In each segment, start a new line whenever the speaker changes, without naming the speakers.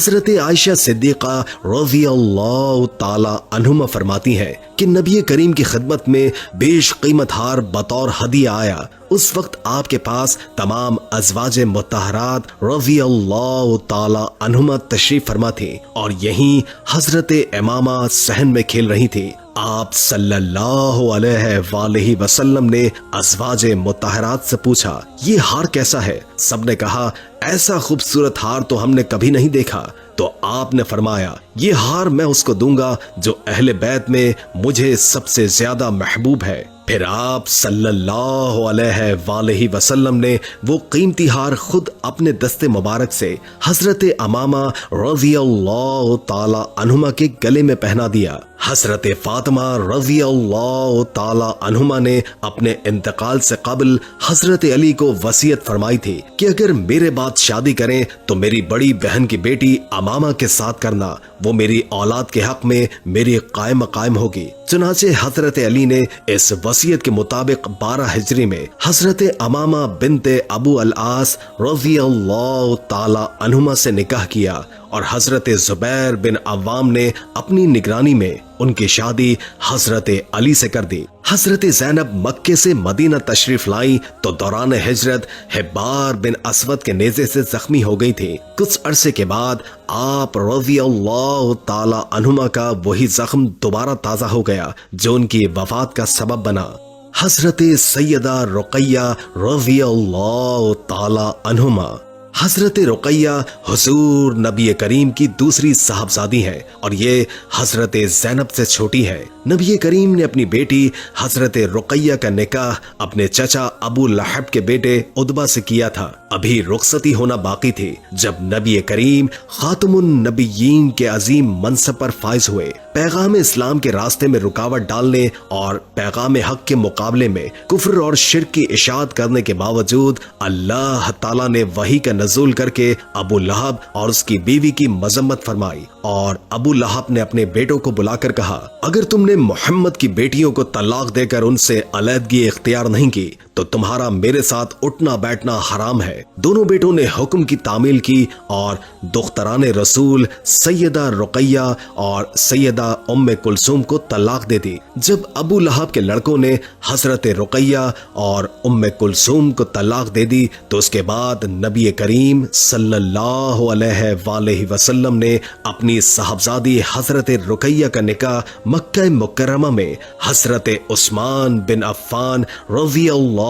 حضرت عائشہ صدیقہ رضی اللہ تعالی عنہما فرماتی ہیں کہ نبی کریم کی خدمت میں بیش قیمت ہار بطور ہدیہ آیا۔ اس وقت آپ کے پاس تمام ازواج مطہرات رضی اللہ تعالی عنہما تشریف فرما تھی اور یہیں حضرت امامہ صحن میں کھیل رہی تھی۔ آپ صلی اللہ علیہ وآلہ وسلم نے ازواج مطہرات سے پوچھا، یہ ہار کیسا ہے؟ سب نے کہا، ایسا خوبصورت ہار تو ہم نے کبھی نہیں دیکھا۔ تو آپ نے فرمایا، یہ ہار میں اس کو دوں گا جو اہل بیت میں مجھے سب سے زیادہ محبوب ہے۔ پھر آپ صلی اللہ علیہ وآلہ وسلم نے وہ قیمتی ہار خود اپنے دست مبارک سے حضرت امامہ رضی اللہ تعالی عنہما کے گلے میں پہنا دیا۔ حضرت فاطمہ رضی اللہ تعالی عنہما نے اپنے انتقال سے قبل حضرت علی کو وصیت فرمائی تھی کہ اگر میرے بعد شادی کریں تو میری بڑی بہن کی بیٹی امامہ کے ساتھ کرنا، وہ میری اولاد کے حق میں میری قائم مقام ہوگی۔ چنانچہ حضرت علی نے اس وصیت کے مطابق 12 ہجری میں حضرت امامہ بنت ابو العاص رضی اللہ تعالی عنہما سے نکاح کیا اور حضرت زبیر بن عوام نے اپنی نگرانی میں ان کی شادی حضرت علی سے کر دی۔ حضرت زینب مکے سے مدینہ تشریف لائی تو دوران ہجرت حبار بن اسود کے نیزے سے زخمی ہو گئی تھی۔ کچھ عرصے کے بعد آپ رضی اللہ تعالی عنہما کا وہی زخم دوبارہ تازہ ہو گیا جو ان کی وفات کا سبب بنا۔ حضرت سیدہ رقیہ رضی اللہ تعالی عنہما، حضرت رقیہ حضور نبی کریم کی دوسری صاحبزادی ہے اور یہ حضرت زینب سے چھوٹی ہے۔ نبی کریم نے اپنی بیٹی حضرت رقیہ کا نکاح اپنے چچا ابو لہب کے بیٹے عتبہ سے کیا تھا۔ ابھی رخصتی ہونا باقی تھی جب نبی کریم خاتم النبیین کے عظیم منصب پر فائز ہوئے۔ پیغام اسلام کے راستے میں رکاوٹ ڈالنے اور پیغام حق کے مقابلے میں کفر اور شرک کی اشاعت کرنے کے باوجود اللہ تعالیٰ نے وحی کا نزول کر کے ابو لہب اور اس کی بیوی کی مذمت فرمائی، اور ابو لہب نے اپنے بیٹوں کو بلا کر کہا، اگر تم نے محمد کی بیٹیوں کو طلاق دے کر ان سے علیحدگی اختیار نہیں کی تو تمہارا میرے ساتھ اٹھنا بیٹھنا حرام ہے۔ دونوں بیٹوں نے حکم کی تعمیل کی اور دختران رسول سیدہ رقیہ اور سیدہ ام کلثوم کو طلاق دے دی۔ جب ابو لہب کے لڑکوں نے حضرت رقیہ اور ام کلثوم کو طلاق دے دی تو اس کے بعد نبی کریم صلی اللہ علیہ وآلہ وسلم نے اپنی صاحبزادی حضرت رقیہ کا نکاح مکہ مکرمہ میں حضرت عثمان بن عفان رضی اللہ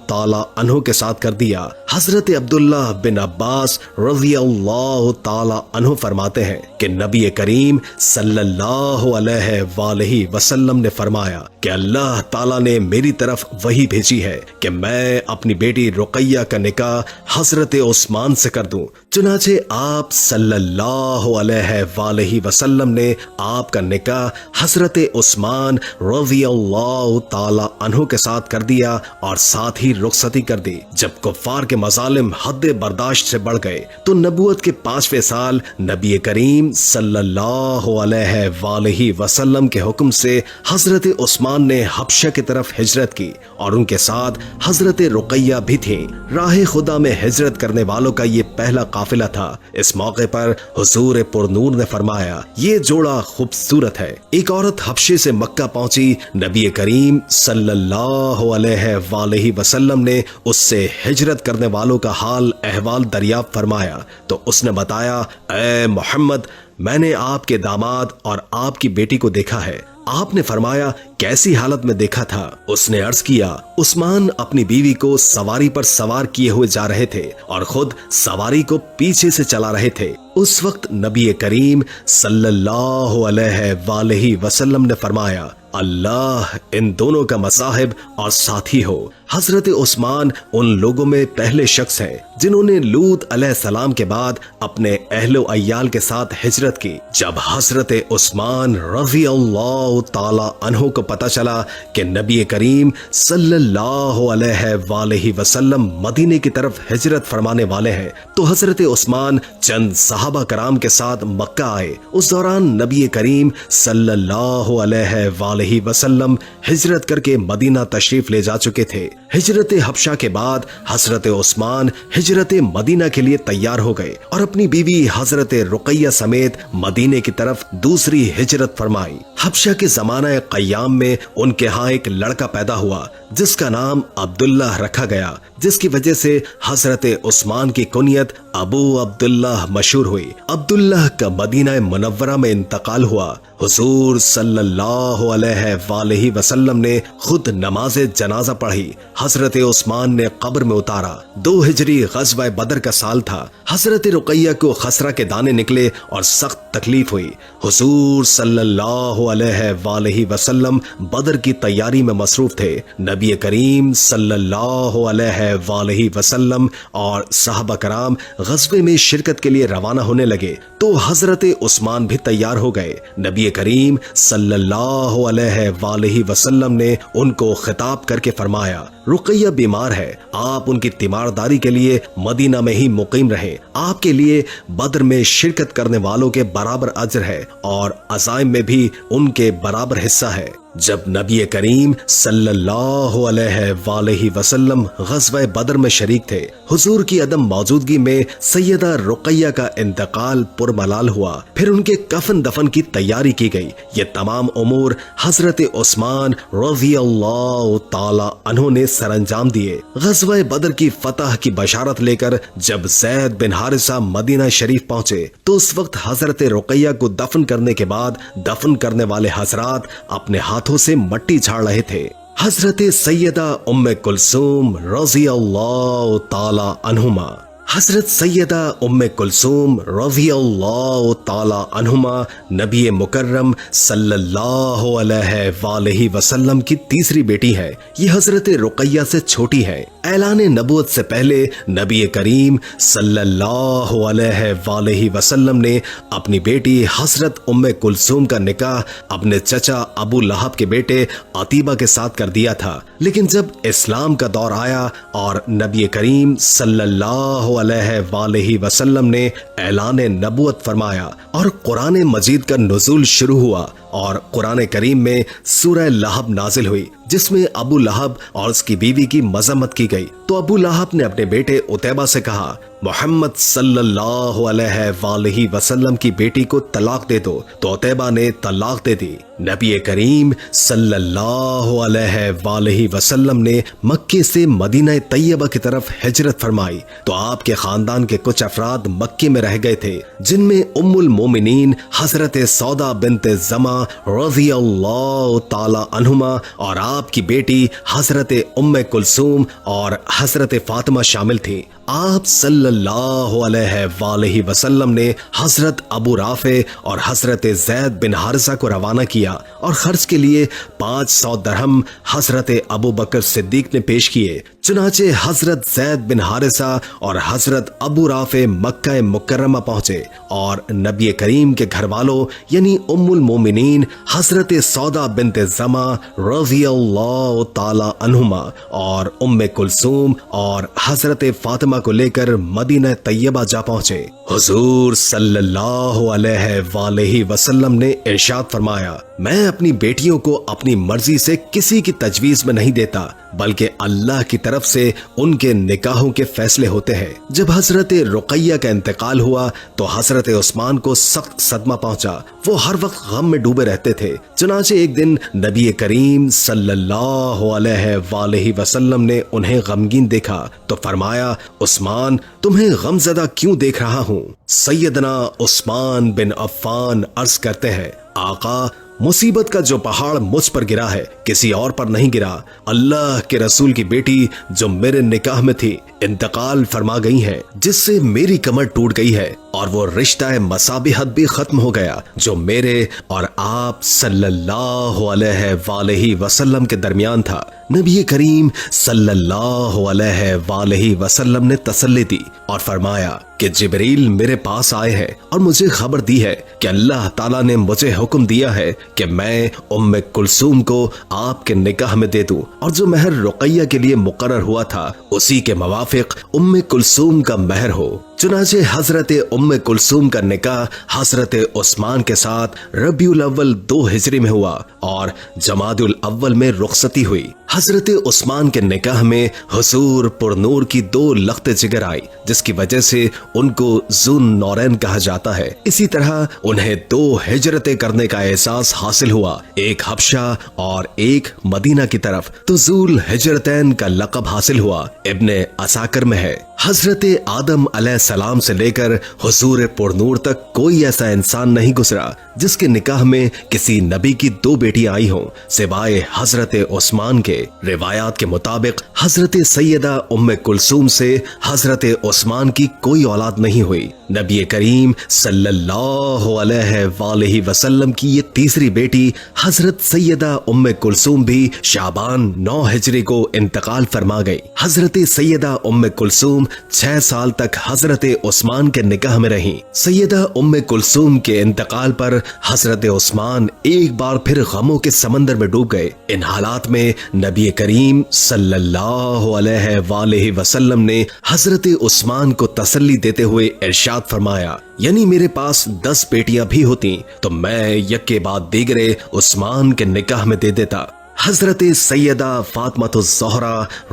تعالی عنہ کے ساتھ کر دیا۔ حضرت عبداللہ بن عباس رضی اللہ تعالی عنہ فرماتے ہیں کہ نبی کریم صلی اللہ علیہ وآلہ وسلم نے فرمایا کہ اللہ تعالی نے میری طرف وحی بھیجی ہے کہ میں اپنی بیٹی رقیہ کا نکاح حضرت عثمان سے کر دوں۔ چنانچہ آپ صلی اللہ علیہ وآلہ وسلم نے آپ کا نکاح حضرت عثمان رضی اللہ تعالی عنہ کے ساتھ کر دیا اور ساتھ ہی رخصتی کر دی۔ جب کفار کے مظالم حد برداشت سے بڑھ گئے تو نبوت کے 5ویں سال نبی کریم صلی اللہ علیہ وآلہ وسلم کے حکم سے حضرت عثمان نے حبشہ کی طرف ہجرت کی اور ان کے ساتھ حضرت رقیہ بھی تھیں۔ راہ خدا میں ہجرت کرنے والوں کا یہ پہلا قافلہ تھا۔ اس موقع پر حضور پرنور نے فرمایا، یہ جوڑا خوبصورت ہے۔ ایک عورت حبشے سے مکہ پہنچی، نبی کریم صلی اللہ علیہ وآلہ وسلم نے اس سے ہجرت کرنے والوں کا حال احوال دریافت فرمایا تو اس نے بتایا، اے محمد، میں نے آپ کے داماد اور آپ کی بیٹی کو دیکھا ہے۔ آپ نے فرمایا، کیسی حالت میں دیکھا تھا؟ اس نے عرض کیا، عثمان اپنی بیوی کو سواری پر سوار کیے ہوئے جا رہے تھے اور خود سواری کو پیچھے سے چلا رہے تھے۔ اس وقت نبی کریم صلی اللہ علیہ وآلہ وسلم نے فرمایا، اللہ ان دونوں کا مصاحب اور ساتھی ہو۔ حضرت عثمان ان لوگوں میں پہلے شخص ہیں جنہوں نے لوط علیہ السلام کے بعد اپنے اہل و عیال کے ساتھ ہجرت کی۔ جب حضرت عثمان رضی اللہ تعالی عنہ کو पता चला कि नबी करीम सल्लल्लाहु अलैहि वसल्लम मदीने की तरफ हिजरत फरमाने वाले हैं, तो हजरत उस्मान चंद सहाबा कराम के साथ मक्का आए। उस दौरान नबी करीम सल्लल्लाहु अलैहि वसल्लम हिजरत करके मदीना तशरीफ ले जा चुके थे। हिजरत हबशा के बाद हजरत उस्मान हिजरत मदीना के लिए तैयार हो गए और अपनी बीवी हजरत रुकैया समेत मदीने की तरफ दूसरी हिजरत फरमाई। हबशा के जमाना क़याम में उनके यहाँ एक लड़का पैदा हुआ जिसका नाम अब्दुल्लाह रखा गया, जिसकी वजह से हजरत उस्मान की कुनियत अबू अब्दुल्लाह मशहूर हुई। अब्दुल्लाह का मदीना मुनव्वरा में इंतकाल हुआ। हुजूर सल्लल्लाहु अलैहि वसल्लम ने खुद नमाज जनाजा पढ़ी। हजरत उस्मान ने कब्र में उतारा। 2 हिजरी गज़वा बदर का साल था। हजरत रुकैया को खसरा के दाने निकले और सख्त तकलीफ हुई। हुजूर सल्लल्लाहु अलैहि वसल्लम बदर की तैयारी में मसरूफ थे। नबी करीम सल्लल्लाहु अलैहि वसल्लम और सहाबा कराम गज़वे में शिरकत के लिए रवाना होने लगे तो हजरत उस्मान भी तैयार हो गए। नबी करीम सल्लल्लाहु अलैहि वसल्लम ने उनको खिताब करके फरमाया, रुकैया बीमार है, आप उनकी तीमारदारी के लिए मदीना में ही मुकीम रहें। आपके लिए बदर में शिरकत करने वालों के बराबर अजर है और अज़ाइम में भी उनके बराबर हिस्सा है। जब नबी करीम सल्लल्लाहु अलैहि वसल्लम गज़वा बदर में शरीक थे, हुजूर की अदम मौजूदगी में सैयदा रुकैया का इंतकाल पुरमलाल हुआ। फिर उनके कफन दफन की तैयारी की गई। ये तमाम उमूर हजरत उस्मान रज़ियल्लाहु ताला अन्हु ने सरअंजाम दिए। गज़वा बदर की फतह की बशारत लेकर जब ज़ैद बिन हारिसा मदीना शरीफ पहुंचे तो उस वक्त हजरत रुकैया को दफन करने के बाद दफन करने वाले हजरात अपने हाथों से मट्टी झाड़ रहे थे। हजरत सैयदा उम्मे कुलसूम रज़ियल्लाहु ताला अन्हुमा हजरत सैयदा उम्मे कुलसूम रज़ियल्लाहु ताला अन्हुमा नबी मुकर्रम सल्लल्लाहु अलैहि वसल्लम की तीसरी बेटी है। ये हजरत रुकैया से छोटी है। ऐलान नबूवत से पहले नबी करीम सल्लल्लाहु अलैहि वसल्लम ने अपनी बेटी हजरत उम्मे कुलसूम का निकाह अपने चचा अबू लहब के बेटे अतीबा के साथ कर दिया था। लेकिन जब इस्लाम का दौर आया और नबी करीम सल्लल्लाहु अलैहि वसल्लम ने ऐलान नबूवत फरमाया और कुरान मजीद का नुज़ूल शुरू हुआ और कुरान करीम में सूरह लहब नाजिल हुई जिसमें अबू लहब और उसकी बीवी की मजम्मत की गई। तो अबू लहब ने अपने बेटे उतैबा से कहा, मोहम्मद सल्लल्लाहु अलैहि वसल्लम की बेटी को तलाक दे दो। तो उतैबा ने तलाक दे दी। नबी करीम सल्लल्लाहु अलैहि वसल्लम ने मक्के से मदीना तैयबा की तरफ हिजरत फरमाई तो आपके खानदान के कुछ अफराद मक्के में रह गए थे, जिनमें उम्मुल मोमिनीन हजरत सौदा बिन्त ज़मा रज़ियल्लाहु ताला अन्हुमा और आपकी बेटी हजरत उम्मे कुलसूम और हजरत फातिमा शामिल थी। आप सल्लल्लाहु अलैहि वसल्लम ने हजरत अबू राफे और हजरत ज़ैद बिन हारिसा को रवाना किया और खर्च के लिए 500 दरहम हजरत अबू बकर सिद्दीक ने पेश किए। चुनाचे हजरत ज़ैद बिन हारिसा और हजरत अबू राफे मक्का मुकर्रमा पहुंचे और नबी करीम के घर वालों यानी उम्मुल मोमिनीन हजरत सौदा बिन्त ज़मा रज़ियल्लाहु ताला अन्हुमा और उम्मे कुलसूम और हजरत फातिमा को लेकर मदीना तैयबा जा पहुंचे। हुजूर सल्लल्लाहु अलैहि वसल्लम ने इरशाद फरमाया, मैं अपनी बेटियों को अपनी मर्जी से किसी की तजवीज में नहीं देता, बल्कि अल्लाह की तरफ से उनके निकाहों के फैसले होते हैं। जब हजरत रुकैया का इंतकाल हुआ तो हजरत उस्मान को सख्त सदमा पहुंचा। वो हर वक्त गम में डूबे रहते थे। चुनाचे एक दिन नबी करीम सल्लल्लाहु अलैहि वसल्लम ने उन्हें गमगीन देखा तो फरमाया, उस्मान तुम्हें गमज़दा क्यों देख रहा हूँ? सैयदना उस्मान बिन अफ़्फ़ान अर्ज करते हैं, आका मुसीबत का जो पहाड़ मुझ पर गिरा है किसी और पर नहीं गिरा। अल्लाह के रसूल की बेटी जो मेरे निकाह में थी इंतकाल फरमा गई है, जिससे मेरी कमर टूट गई है और वो रिश्ता मसाबिहत भी खत्म हो गया जो मेरे और आप सल्लल्लाहु अलैहि वसल्लम के दरमियान था। नबी करीम सल्लल्लाहु अलैहि वसल्लम ने तसल्ली दी और फरमाया कि जिब्रील मेरे पास आए हैं और मुझे खबर दी है कि अल्लाह ताला ने मुझे हुक्म दिया है کہ मैं उम्मे कुलसूम को आपके निकाह में दे दूं, और जो महर रुकैया के लिए मुकर्रर हुआ था उसी के मुवाफिक उम्मे कुलसूम का महर हो। चुनाचे हजरत उम्मे कुलसूम का निकाह हजरत उस्मान के साथ रबीउल अव्वल 2 हिजरी में हुआ और जमादुल अव्वल में रुखसती हुई। हजरत उस्मान के निकाह में हुजूर पुरनूर की 2 लख्त जिगर आई, जिसकी वजह से उनको ज़ुन नौरैन कहा जाता है। इसी तरह उन्हें 2 हिजरतें करने का एहसास हासिल हुआ, एक हबशा और एक मदीना की तरफ, तो ज़ुल हिजरतैन का लक़ब हासिल हुआ। इब्ने असाकर में है, हजरत आदम अलैहिस्सलाम से लेकर हुजूर पुरनूर तक कोई ऐसा इंसान नहीं गुजरा जिसके निकाह में किसी नबी की 2 बेटियां आई हों सिवाय हजरत उस्मान के। रिवायात के मुताबिक हजरत सैयदा उम्मे कुलसूम से हजरत उस्मान की कोई औलाद नहीं हुई। नबी करीम सल्लल्लाहु अलैहि वसल्लम की ये तीसरी बेटी हजरत सैयदा उम्मे कुलसूम भी शाबान 9 हिजरी को इंतकाल फरमा गई। हजरत सैयदा उम्मे कुलसूम 6 साल तक हजरत उस्मान के निकाह में रही। सैयदा उम्मे कुलसूम के इंतकाल पर हजरत उस्मान एक बार फिर गमों के समंदर में डूब गए। इन हालात में नबी करीम सल्लल्लाहु अलैहि वसल्लम ने हजरत उस्मान को तसल्ली देते हुए इरशाद फरमाया, यानी मेरे पास 10 बेटियां भी होती तो मैं यक्के बाद दीगरे उस्मान के निकाह में दे देता। हजरत सैयदा फातिमा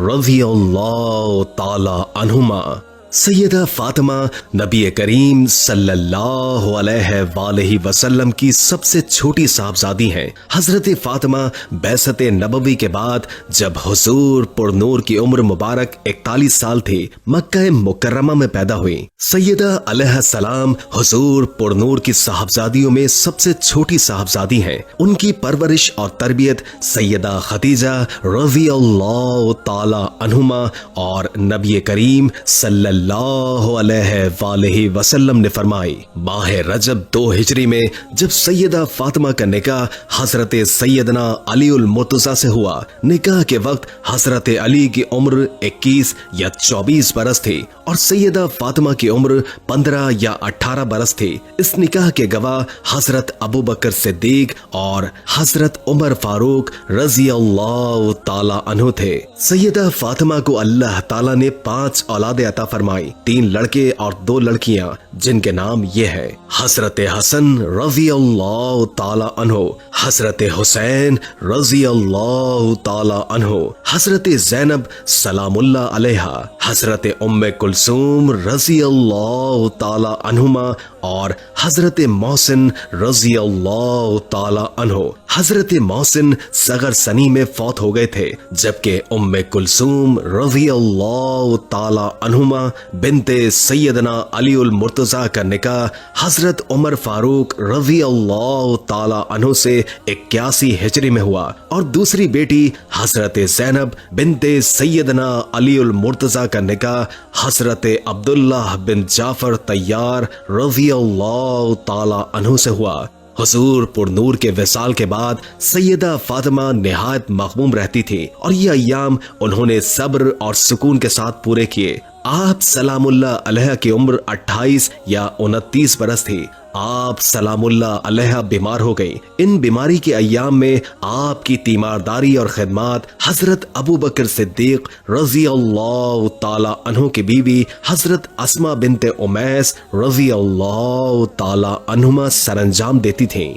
रज़ियल्लाहु ताला अन्हुमा। सैयदा फातिमा नबी करीम सल्लल्लाहु अलैहि वसल्लम की सबसे छोटी साहबजादी हैं। हजरत फातिमा बैसत नबवी के बाद जब हुजूर पुरनूर की उम्र मुबारक 41 साल थी, मक्का मुकर्रमा में पैदा हुई। सैयदा अलैहिस्सलाम हुजूर पुरनूर की साहबजादियों में सबसे छोटी साहबजादी हैं। उनकी परवरिश और तरबियत सैयदा खदीजा रज़ियल्लाहु ताला अन्हुमा और नबी करीम सल्लल्लाहु अलैहि वसल्लम ने फरमाई। माह रजब 2 हिजरी में जब सैयदा फातिमा का निकाह हजरत सैयदना अलीउल मुर्तजा से हुआ, निकाह के वक्त हजरत अली की उम्र 21 या 24 बरस थी और सैयदा फातिमा की उम्र 15 या 18 बरस थी। इस निकाह के गवाह हजरत अबू बकर सिद्दीक और हजरत उमर फारूक रज़ियल्लाहु ताला अन्हु थे। सैयदा फातिमा को अल्लाह ताला ने 5 औलादे अता फरमाई, 3 लड़के और 2 लड़कियां, जिनके नाम ये है हजरत हसन रज़ियल्लाहु ताला अन्हु, हजरत हुसैन रज़ियल्लाहु ताला अन्हु, हजरत ज़ैनब सलामुल्लाह अलैहा, हजरत उम्मे कुलसूम रज़ियल्लाहु ताला अन्हुमा और हजरत मोहसिन रज़ियल्लाहु ताला अन्हु। हजरत मोहसिन सगर सनी में फौत हो गए थे, जबकि उम्मे कुलसूम रज़ियल्लाहु ताला अन्हुमा बिनते सैयदना अलीउल मुर्तजा का निकाह हजरत उमर फारूक रज़ियल्लाहु ताला अन्हु से 81 हिजरी में हुआ और दूसरी बेटी हजरत ज़ैनब बिनते सैयदना अलीउल मुर्तजा का निकाह हजरत अब्दुल्लाह बिन जाफर तैयार रज़ियल्लाहु ताला अन्हु से हुआ। हुजूर पुरनूर के विसाल के बाद सैयदा फातिमा निहायत मखमूम रहती थी और ये अय्याम उन्होंने सब्र और सुकून के साथ पूरे किए। आप सलामुल्लाह अलैहा की उम्र 28 या 29 बरस थी। आप सलामुल्लाह अलैहा बीमार हो गई। इन बीमारी के अय्याम में आपकी तीमारदारी और खिदमात हजरत अबू बकर सिद्दीक रज़ियल्लाहु ताला अन्हु की बीवी हजरत अस्मा बिनते उमैस रज़ियल्लाहु ताला अन्हुमा सरंजाम देती थीं।